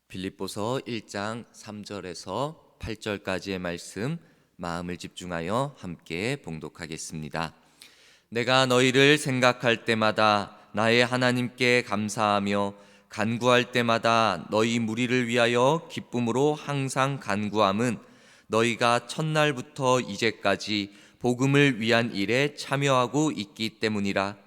빌립보서 1장 3절에서 8절까지의 말씀 마음을 집중하여 함께 봉독하겠습니다. 내가 너희를 생각할 때마다 나의 하나님께 감사하며 간구할 때마다 너희 무리를 위하여 기쁨으로 항상 간구함은 너희가 첫날부터 이제까지 복음을 위한 일에 참여하고 있기 때문이라.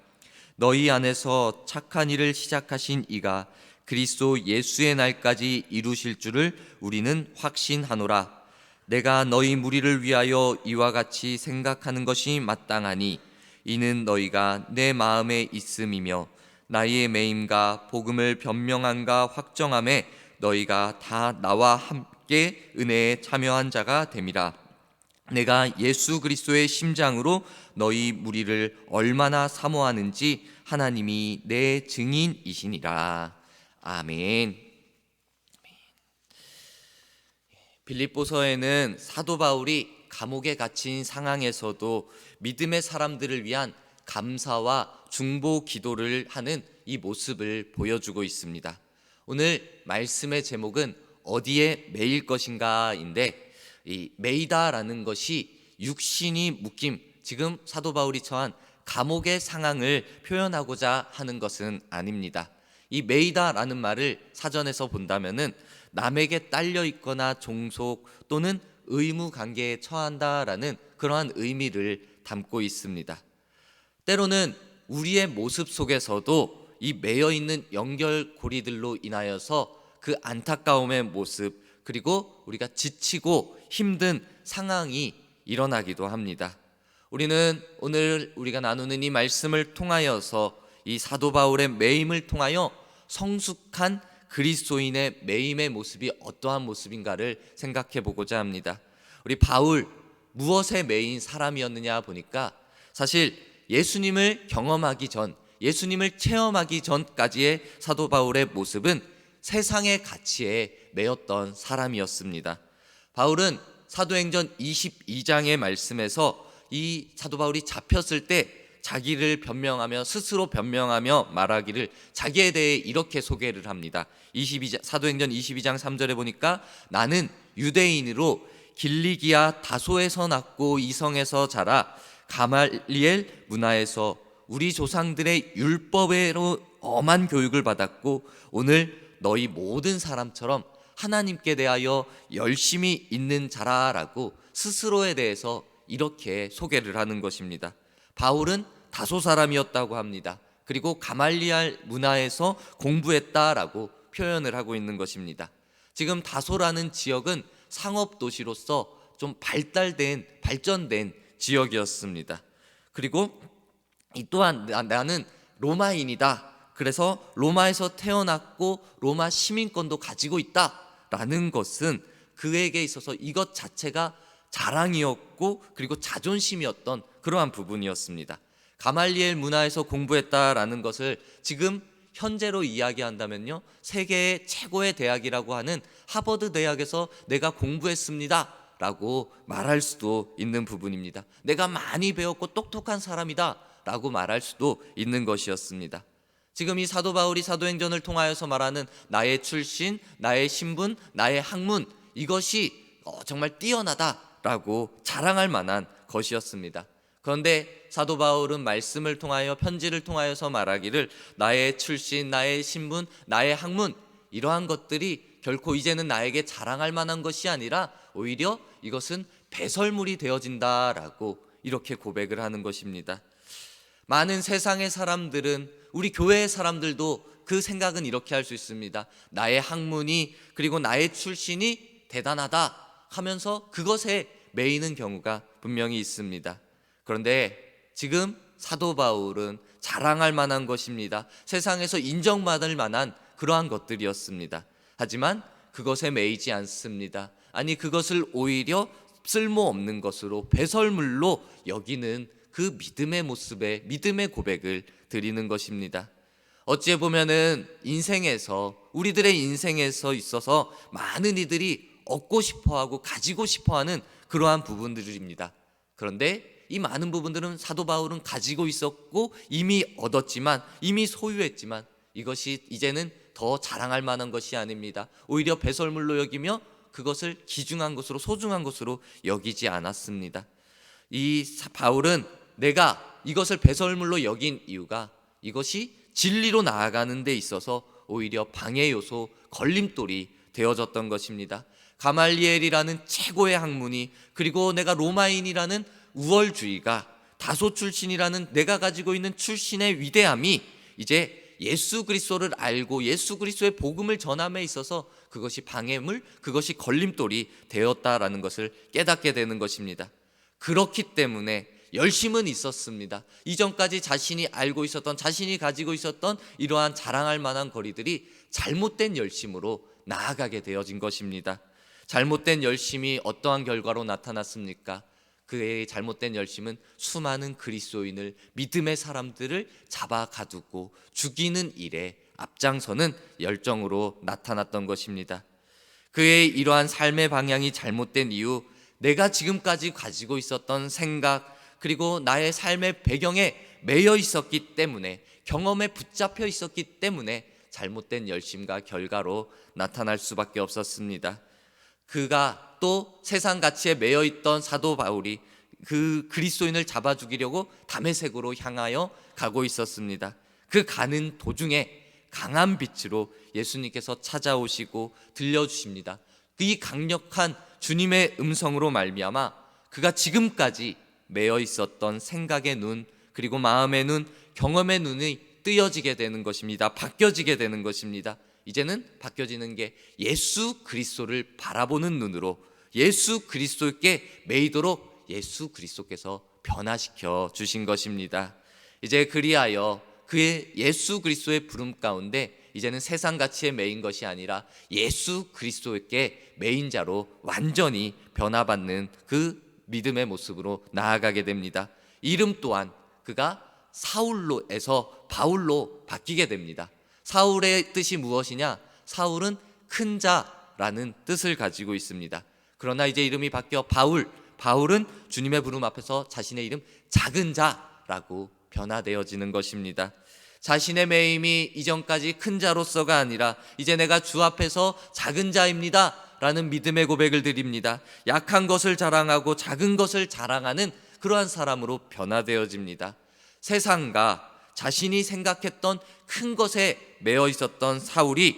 너희 안에서 착한 일을 시작하신 이가 그리스도 예수의 날까지 이루실 줄을 우리는 확신하노라. 내가 너희 무리를 위하여 이와 같이 생각하는 것이 마땅하니 이는 너희가 내 마음에 있음이며 나의 매임과 복음을 변명함과 확정함에 너희가 다 나와 함께 은혜에 참여한 자가 됨이라. 내가 예수 그리스도의 심장으로 너희 무리를 얼마나 사모하는지 하나님이 내 증인이시니라. 아멘. 빌립보서에는 사도 바울이 감옥에 갇힌 상황에서도 믿음의 사람들을 위한 감사와 중보 기도를 하는 이 모습을 보여주고 있습니다. 오늘 말씀의 제목은 어디에 매일 것인가인데, 이 매이다라는 것이 육신이 묶임, 지금 사도 바울이 처한 감옥의 상황을 표현하고자 하는 것은 아닙니다. 이 매이다라는 말을 사전에서 본다면은 남에게 딸려 있거나 종속 또는 의무 관계에 처한다라는 그러한 의미를 담고 있습니다. 때로는 우리의 모습 속에서도 이 매여 있는 연결고리들로 인하여서 그 안타까움의 모습, 그리고 우리가 지치고 힘든 상황이 일어나기도 합니다. 우리는 오늘 우리가 나누는 이 말씀을 통하여서 이 사도 바울의 매임을 통하여 성숙한 그리스도인의 매임의 모습이 어떠한 모습인가를 생각해 보고자 합니다. 우리 바울, 무엇에 매인 사람이었느냐 보니까 사실 예수님을 경험하기 전, 예수님을 체험하기 전까지의 사도 바울의 모습은 세상의 가치에 매였던 사람이었습니다. 바울은 사도행전 22장의 말씀에서 이 사도 바울이 잡혔을 때 자기를 변명하며 스스로 변명하며 말하기를 자기에 대해 이렇게 소개를 합니다. 사도행전 22장 3절에 보니까 나는 유대인으로 길리기아 다소에서 낳고 이성에서 자라 가말리엘 문화에서 우리 조상들의 율법으로 엄한 교육을 받았고 오늘 너희 모든 사람처럼 하나님께 대하여 열심히 있는 자라라고 스스로에 대해서 이렇게 소개를 하는 것입니다. 바울은 다소 사람이었다고 합니다. 그리고 가말리알 문화에서 공부했다라고 표현을 하고 있는 것입니다. 지금 다소라는 지역은 상업 도시로서 좀 발전된 지역이었습니다. 그리고 이 또한 나는 로마인이다. 그래서 로마에서 태어났고 로마 시민권도 가지고 있다라는 것은 그에게 있어서 이것 자체가 자랑이었고 그리고 자존심이었던 그러한 부분이었습니다. 가말리엘 문화에서 공부했다라는 것을 지금 현재로 이야기한다면요, 세계의 최고의 대학이라고 하는 하버드 대학에서 내가 공부했습니다 라고 말할 수도 있는 부분입니다. 내가 많이 배웠고 똑똑한 사람이다 라고 말할 수도 있는 것이었습니다. 지금 이 사도 바울이 사도행전을 통하여서 말하는 나의 출신, 나의 신분, 나의 학문, 이것이 정말 뛰어나다라고 자랑할 만한 것이었습니다. 그런데 사도 바울은 말씀을 통하여, 편지를 통하여서 말하기를 나의 출신, 나의 신분, 나의 학문, 이러한 것들이 결코 이제는 나에게 자랑할 만한 것이 아니라 오히려 이것은 배설물이 되어진다라고 이렇게 고백을 하는 것입니다. 많은 세상의 사람들은, 우리 교회의 사람들도 그 생각은 이렇게 할 수 있습니다. 나의 학문이, 그리고 나의 출신이 대단하다 하면서 그것에 매이는 경우가 분명히 있습니다. 그런데 지금 사도 바울은 자랑할 만한 것입니다. 세상에서 인정받을 만한 그러한 것들이었습니다. 하지만 그것에 매이지 않습니다. 아니, 그것을 오히려 쓸모없는 것으로, 배설물로 여기는 그 믿음의 모습에, 믿음의 고백을 드리는 것입니다. 어찌 보면은 인생에서, 우리들의 인생에서 있어서 많은 이들이 얻고 싶어하고 가지고 싶어하는 그러한 부분들입니다. 그런데 이 많은 부분들은 사도 바울은 가지고 있었고 이미 얻었지만, 이미 소유했지만 이것이 이제는 더 자랑할 만한 것이 아닙니다. 오히려 배설물로 여기며 그것을 귀중한 것으로, 소중한 것으로 여기지 않았습니다. 이 바울은 내가 이것을 배설물로 여긴 이유가 이것이 진리로 나아가는 데 있어서 오히려 방해 요소, 걸림돌이 되어졌던 것입니다. 가말리엘이라는 최고의 학문이, 그리고 내가 로마인이라는 우월주의가, 다소 출신이라는 내가 가지고 있는 출신의 위대함이 이제 예수 그리스도를 알고 예수 그리스도의 복음을 전함에 있어서 그것이 방해물, 그것이 걸림돌이 되었다라는 것을 깨닫게 되는 것입니다. 그렇기 때문에 열심은 있었습니다. 이전까지 자신이 알고 있었던, 자신이 가지고 있었던 이러한 자랑할 만한 거리들이 잘못된 열심으로 나아가게 되어진 것입니다. 잘못된 열심이 어떠한 결과로 나타났습니까? 그의 잘못된 열심은 수많은 그리스도인을, 믿음의 사람들을 잡아 가두고 죽이는 일에 앞장서는 열정으로 나타났던 것입니다. 그의 이러한 삶의 방향이 잘못된 이유, 내가 지금까지 가지고 있었던 생각, 그리고 나의 삶의 배경에 매여 있었기 때문에, 경험에 붙잡혀 있었기 때문에 잘못된 열심과 결과로 나타날 수밖에 없었습니다. 그가 또 세상 가치에 매여 있던 사도 바울이 그 그리스도인을 잡아 죽이려고 다메섹으로 향하여 가고 있었습니다. 그 가는 도중에 강한 빛으로 예수님께서 찾아오시고 들려주십니다. 이 강력한 주님의 음성으로 말미암아 그가 지금까지 매여 있었던 생각의 눈, 그리고 마음의 눈, 경험의 눈이 뜨여지게 되는 것입니다. 바뀌어지게 되는 것입니다. 이제는 바뀌어지는 게 예수 그리스도를 바라보는 눈으로, 예수 그리스도께 매이도록 예수 그리스도께서 변화시켜 주신 것입니다. 이제 그리하여 그의 예수 그리스도의 부름 가운데 이제는 세상 가치에 매인 것이 아니라 예수 그리스도께 매인 자로 완전히 변화받는 그 믿음의 모습으로 나아가게 됩니다. 이름 또한 그가 사울로에서 바울로 바뀌게 됩니다. 사울의 뜻이 무엇이냐? 사울은 큰 자라는 뜻을 가지고 있습니다. 그러나 이제 이름이 바뀌어 바울은 주님의 부름 앞에서 자신의 이름 작은 자라고 변화되어지는 것입니다. 자신의 매임이 이전까지 큰 자로서가 아니라 이제 내가 주 앞에서 작은 자입니다 라는 믿음의 고백을 드립니다. 약한 것을 자랑하고 작은 것을 자랑하는 그러한 사람으로 변화되어집니다. 세상과 자신이 생각했던 큰 것에 매여 있었던 사울이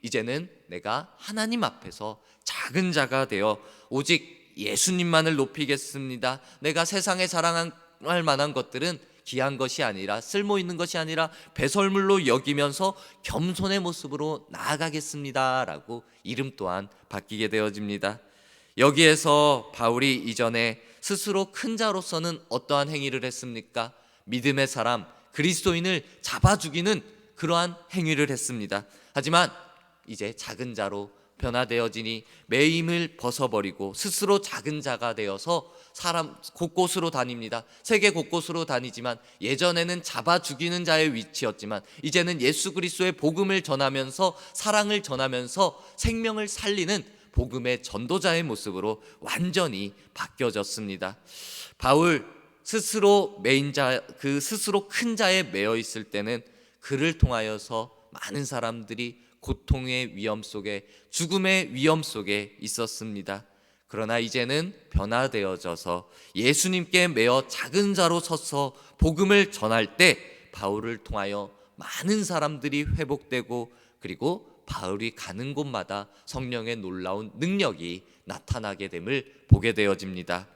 이제는 내가 하나님 앞에서 작은 자가 되어 오직 예수님만을 높이겠습니다. 내가 세상에 자랑할 만한 것들은 귀한 것이 아니라, 쓸모 있는 것이 아니라 배설물로 여기면서 겸손의 모습으로 나아가겠습니다 라고 이름 또한 바뀌게 되어집니다. 여기에서 바울이 이전에 스스로 큰 자로서는 어떠한 행위를 했습니까? 믿음의 사람, 그리스도인을 잡아 죽이는 그러한 행위를 했습니다. 하지만 이제 작은 자로 변화되어지니 매임을 벗어버리고 스스로 작은 자가 되어서 사람 곳곳으로 다닙니다. 세계 곳곳으로 다니지만 예전에는 잡아 죽이는 자의 위치였지만 이제는 예수 그리스도의 복음을 전하면서, 사랑을 전하면서 생명을 살리는 복음의 전도자의 모습으로 완전히 바뀌어졌습니다. 바울 스스로 매인 자, 그 스스로 큰 자에 매여 있을 때는 그를 통하여서 많은 사람들이 고통의 위험 속에, 죽음의 위험 속에 있었습니다. 그러나 이제는 변화되어져서 예수님께 매어 작은 자로 서서 복음을 전할 때 바울을 통하여 많은 사람들이 회복되고, 그리고 바울이 가는 곳마다 성령의 놀라운 능력이 나타나게 됨을 보게 되어집니다.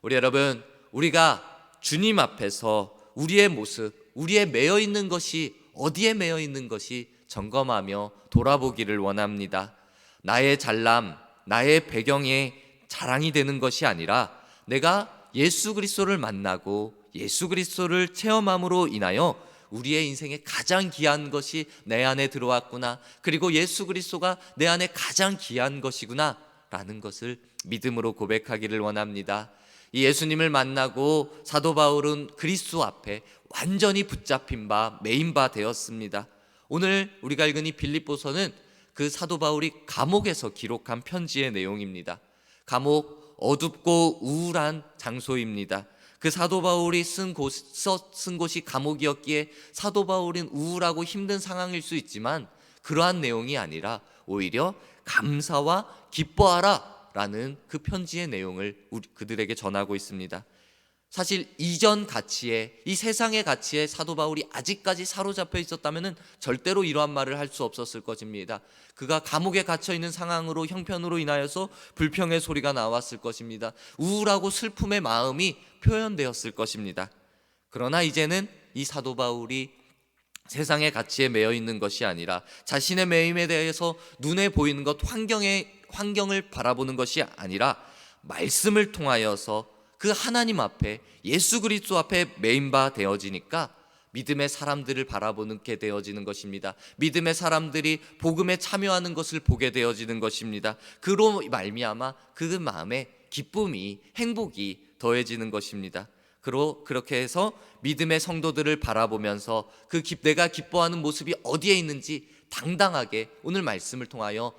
우리 여러분, 우리가 주님 앞에서 우리의 모습, 우리의 매여 있는 것이 어디에 매여 있는 것이 점검하며 돌아보기를 원합니다. 나의 잘남, 나의 배경에 자랑이 되는 것이 아니라 내가 예수 그리스도를 만나고 예수 그리스도를 체험함으로 인하여 우리의 인생에 가장 귀한 것이 내 안에 들어왔구나, 그리고 예수 그리스도가 내 안에 가장 귀한 것이구나 라는 것을 믿음으로 고백하기를 원합니다. 이 예수님을 만나고 사도 바울은 그리스도 앞에 완전히 붙잡힌 바, 매인 바 되었습니다. 오늘 우리가 읽은 이 빌립보서는 그 사도 바울이 감옥에서 기록한 편지의 내용입니다. 감옥, 어둡고 우울한 장소입니다. 그 사도 바울이 쓴 곳이 감옥이었기에 사도 바울은 우울하고 힘든 상황일 수 있지만 그러한 내용이 아니라 오히려 감사와 기뻐하라 라는 그 편지의 내용을 그들에게 전하고 있습니다. 사실 이전 가치에, 이 세상의 가치에 사도 바울이 아직까지 사로잡혀 있었다면 절대로 이러한 말을 할 수 없었을 것입니다. 그가 감옥에 갇혀 있는 상황으로, 형편으로 인하여서 불평의 소리가 나왔을 것입니다. 우울하고 슬픔의 마음이 표현되었을 것입니다. 그러나 이제는 이 사도 바울이 세상의 가치에 매여 있는 것이 아니라 자신의 매임에 대해서 눈에 보이는 것, 환경을 바라보는 것이 아니라 말씀을 통하여서 그 하나님 앞에, 예수 그리스도 앞에 매임바 되어지니까 믿음의 사람들을 바라보게 되어지는 것입니다. 믿음의 사람들이 복음에 참여하는 것을 보게 되어지는 것입니다. 그로 말미암아 그 마음에 기쁨이, 행복이 더해지는 것입니다. 그렇게 해서 믿음의 성도들을 바라보면서 내가 기뻐하는 모습이 어디에 있는지 당당하게 오늘 말씀을 통하여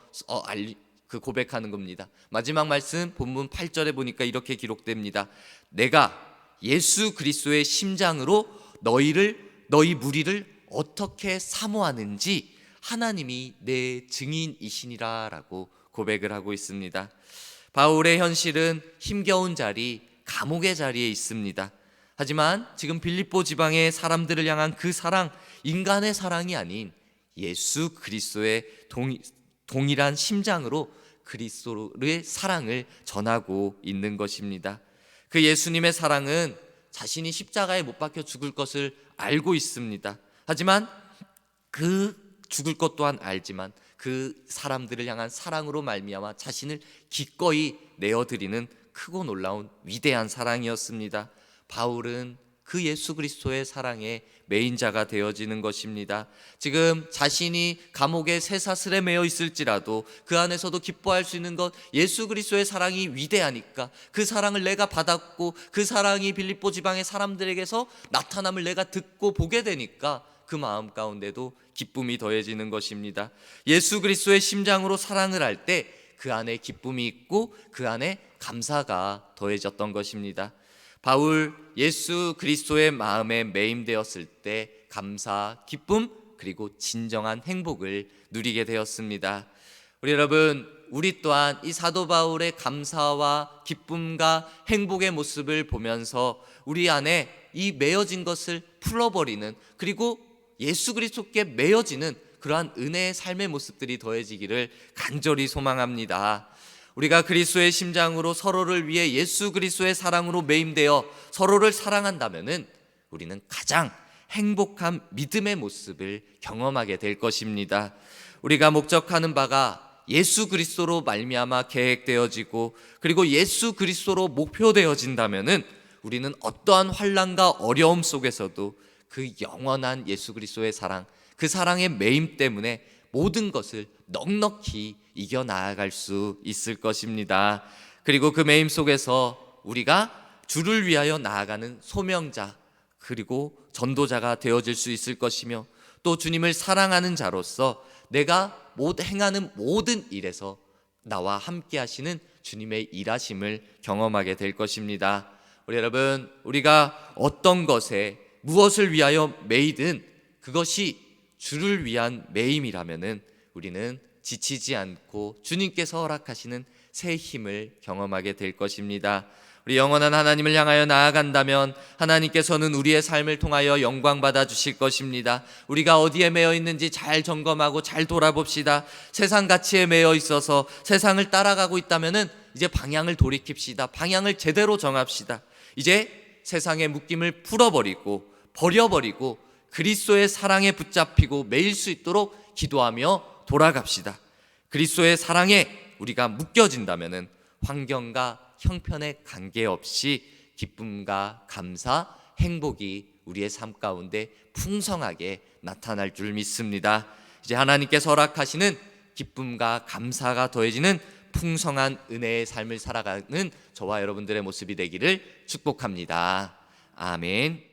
고백하는 겁니다. 마지막 말씀 본문 8절에 보니까 이렇게 기록됩니다. 내가 예수 그리스도의 심장으로 너희 무리를 어떻게 사모하는지 하나님이 내 증인이시니라 라고 고백을 하고 있습니다. 바울의 현실은 힘겨운 자리, 감옥의 자리에 있습니다. 하지만 지금 빌립보 지방의 사람들을 향한 그 사랑, 인간의 사랑이 아닌 예수 그리스도의 동일한 심장으로 그리스도의 사랑을 전하고 있는 것입니다. 그 예수님의 사랑은 자신이 십자가에 못 박혀 죽을 것을 알고 있습니다. 하지만 그 죽을 것 또한 알지만 그 사람들을 향한 사랑으로 말미암아 자신을 기꺼이 내어드리는 크고 놀라운 위대한 사랑이었습니다. 바울은 그 예수 그리스도의 사랑에 매인자가 되어지는 것입니다. 지금 자신이 감옥의 쇠사슬에 매여 있을지라도 그 안에서도 기뻐할 수 있는 것, 예수 그리스도의 사랑이 위대하니까 그 사랑을 내가 받았고 그 사랑이 빌립보 지방의 사람들에게서 나타남을 내가 듣고 보게 되니까 그 마음 가운데도 기쁨이 더해지는 것입니다. 예수 그리스도의 심장으로 사랑을 할 때 그 안에 기쁨이 있고 그 안에 감사가 더해졌던 것입니다. 바울 예수 그리스도의 마음에 매임되었을 때 감사, 기쁨 그리고 진정한 행복을 누리게 되었습니다. 우리 여러분, 우리 또한 이 사도 바울의 감사와 기쁨과 행복의 모습을 보면서 우리 안에 이 매어진 것을 풀어버리는, 그리고 예수 그리스도께 매어지는 그러한 은혜의 삶의 모습들이 더해지기를 간절히 소망합니다. 우리가 그리스도의 심장으로 서로를 위해 예수 그리스도의 사랑으로 매임되어 서로를 사랑한다면은 우리는 가장 행복한 믿음의 모습을 경험하게 될 것입니다. 우리가 목적하는 바가 예수 그리스도로 말미암아 계획되어지고 그리고 예수 그리스도로 목표되어진다면은 우리는 어떠한 환난과 어려움 속에서도 그 영원한 예수 그리스도의 사랑, 그 사랑의 매임 때문에 모든 것을 넉넉히 이겨나갈 수 있을 것입니다. 그리고 그 매임 속에서 우리가 주를 위하여 나아가는 소명자 그리고 전도자가 되어질 수 있을 것이며, 또 주님을 사랑하는 자로서 내가 행하는 모든 일에서 나와 함께 하시는 주님의 일하심을 경험하게 될 것입니다. 우리 여러분, 우리가 어떤 것에 무엇을 위하여 매이든 그것이 주를 위한 매임이라면은 우리는 지치지 않고 주님께서 허락하시는 새 힘을 경험하게 될 것입니다. 우리 영원한 하나님을 향하여 나아간다면 하나님께서는 우리의 삶을 통하여 영광 받아 주실 것입니다. 우리가 어디에 매여 있는지 잘 점검하고 잘 돌아봅시다. 세상 가치에 매여 있어서 세상을 따라가고 있다면은 이제 방향을 돌이킵시다. 방향을 제대로 정합시다. 이제 세상의 묶임을 풀어버리고 버려버리고 그리스도의 사랑에 붙잡히고 매일 수 있도록 기도하며 돌아갑시다. 그리스도의 사랑에 우리가 묶여진다면은 환경과 형편에 관계없이 기쁨과 감사, 행복이 우리의 삶 가운데 풍성하게 나타날 줄 믿습니다. 이제 하나님께서 허락하시는 기쁨과 감사가 더해지는 풍성한 은혜의 삶을 살아가는 저와 여러분들의 모습이 되기를 축복합니다. 아멘.